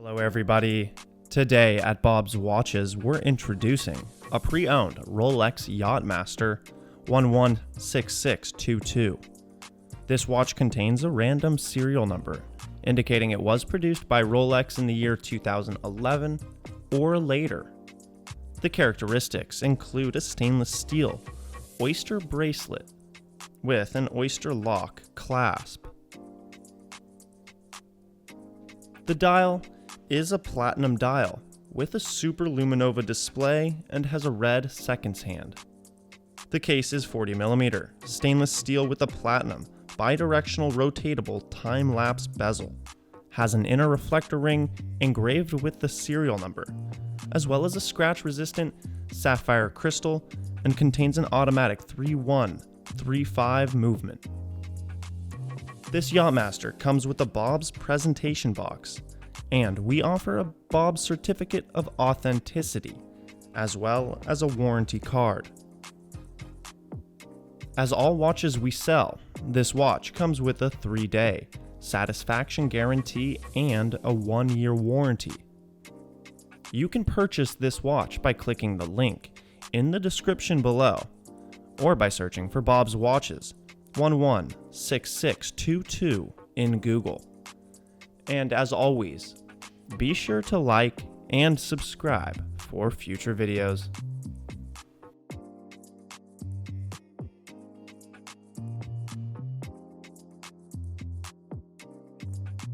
Hello everybody. Today at Bob's Watches, we're introducing a pre-owned Rolex Yacht-Master 116622. This watch contains a random serial number, indicating it was produced by Rolex in the year 2011 or later. The characteristics include a stainless steel Oyster bracelet with an Oysterlock clasp. The dial is a platinum dial with a superluminova display and has a red seconds hand. The case is 40mm stainless steel with a platinum bidirectional rotatable time-lapse bezel, has an inner reflector ring engraved with the serial number, as well as a scratch-resistant sapphire crystal, and contains an automatic 3-1-3-5 movement. This Yacht-Master comes with a Bob's presentation box, and we offer a Bob's certificate of authenticity, as well as a warranty card. As all watches we sell, this watch comes with a 3-day satisfaction guarantee and a 1-year warranty. You can purchase this watch by clicking the link in the description below, or by searching for Bob's Watches 116622 in Google. And as always, be sure to like and subscribe for future videos.